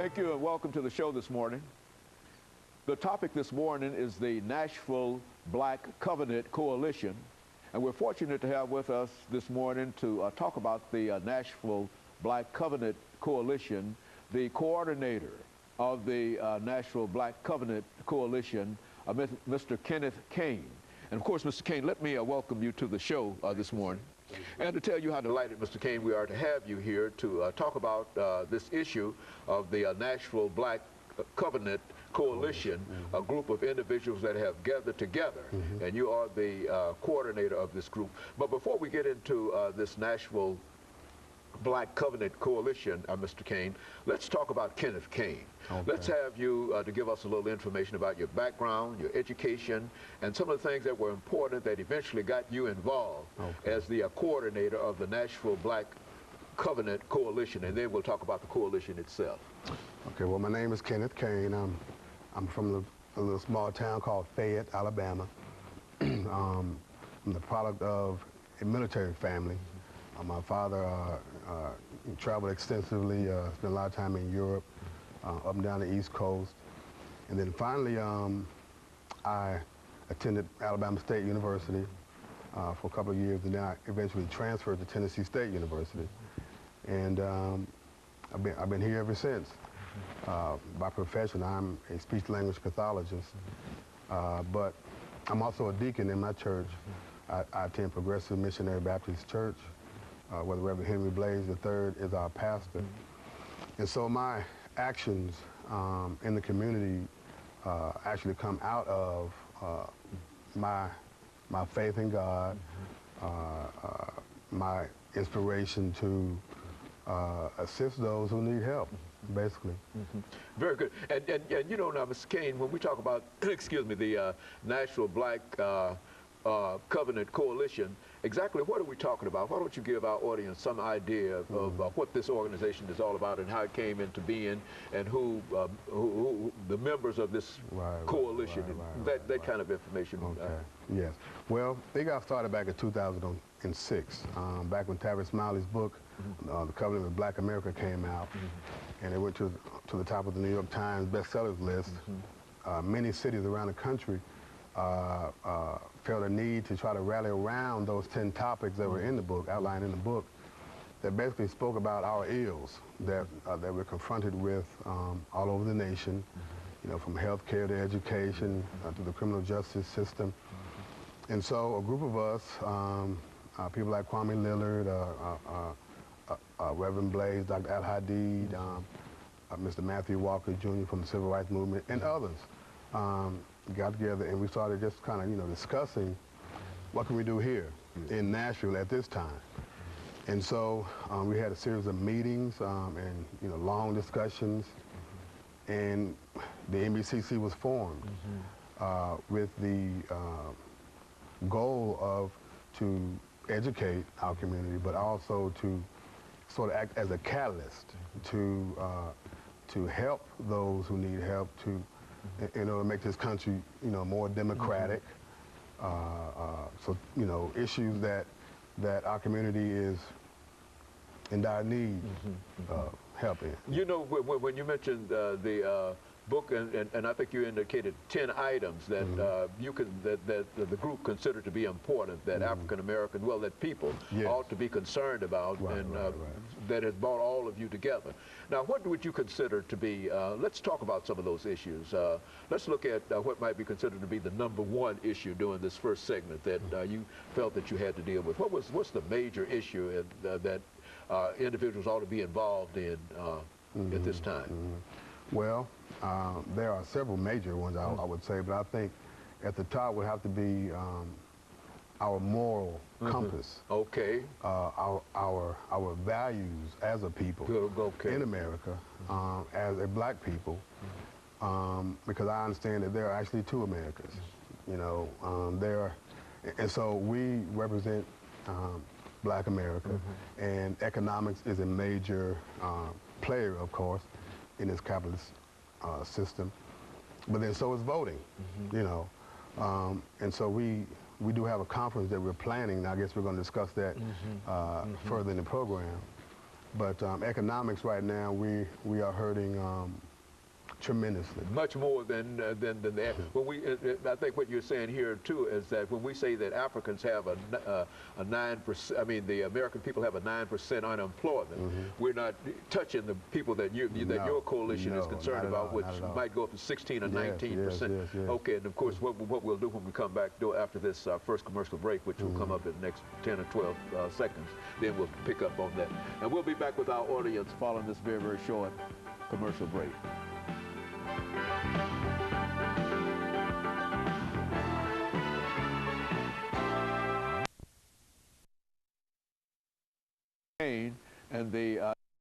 Thank you and welcome to the show this morning. The topic this morning is the Nashville Black Covenant Coalition, and we're fortunate to have with us this morning to talk about the Nashville Black Covenant Coalition, the coordinator of the Nashville Black Covenant Coalition, Mr. KCaine. And of course, Mr. Caine, let me welcome you to the show this morning. And to tell you how delighted, Mr. Caine, we are to have you here to talk about this issue of the Nashville Black Covenant Coalition, a group of individuals that have gathered together, and you are the coordinator of this group. But before we get into this Nashville Black Covenant Coalition, Mr. Caine, let's talk about KCaine. Okay. Let's have you to give us a little information about your background, your education, and some of the things that were important that eventually got you involved as the coordinator of the Nashville Black Covenant Coalition, and then we'll talk about the coalition itself. Okay, well, my name is KCaine. I'm from a little small town called Fayette, Alabama. I'm the product of a military family. My father traveled extensively, spent a lot of time in Europe, up and down the East Coast. And then finally, I attended Alabama State University for a couple of years, and then I eventually transferred to Tennessee State University. And I've been here ever since. By profession, I'm a speech-language pathologist, but I'm also a deacon in my church. I attend Progressive Missionary Baptist Church, where the Reverend Henry Blaze III is our pastor. And so my actions in the community actually come out of my faith in God, my inspiration to assist those who need help, basically. Very good. And you know now, Mr. Caine, when we talk about, excuse me, the Nashville Black Covenant Coalition, exactly what are we talking about? Why don't you give our audience some idea of what this organization is all about and how it came into being and who the members of this coalition, that kind of information. Okay. Yes. Well, they got started back in 2006, back when Tavis Smiley's book, The Covenant of Black America, came out, and it went to the top of the New York Times bestsellers list. Many cities around the country felt a need to try to rally around those 10 topics that were in the book, outlined in the book, that basically spoke about our ills that we're confronted with all over the nation, you know, from health care to education to the criminal justice system. And so a group of us, people like Kwame Lillard, Reverend Blaze, Dr. Al Hadid, Mr. Matthew Walker Jr. from the Civil Rights Movement, and others, got together and we started just kind of, you know, discussing what can we do here in Nashville at this time. And so we had a series of meetings and, you know, long discussions, and the NBCC was formed with the goal of to educate our community, but also to sort of act as a catalyst to help those who need help, to in order to make this country, you know, more democratic. So, you know, issues that our community is in dire need of help in. You know, when you mentioned the book, and I think you indicated 10 items that that the group considered to be important, that African American, well, that people ought to be concerned about, that has brought all of you together. Now, what would you consider to be? Let's talk about some of those issues. Let's look at what might be considered to be the @1 issue during this first segment that you felt that you had to deal with. What's the major issue that individuals ought to be involved in at this time? Well, there are several major ones, I would say, but I think at the top would have to be our moral compass. Okay. Our values as a people in America, as a black people, because I understand that there are actually two Americas. You know, and so we represent black America, and economics is a major player, of course, in this capitalist system, but then so is voting, you know, and so we do have a conference that we're planning. I guess we're going to discuss that further in the program. But economics right now, we are hurting tremendously. Much more than that. When we, I think what you're saying here too is that when we say that Africans have a 9%, I mean the American people have a 9% unemployment, we're not touching the people that your coalition is concerned about, which might go up to 16 or 19%. Yes. Okay, and of course what we'll do when we come back after this first commercial break, which will come up in the next 10 or 12 seconds, then we'll pick up on that. And we'll be back with our audience following this very, very short commercial break. And the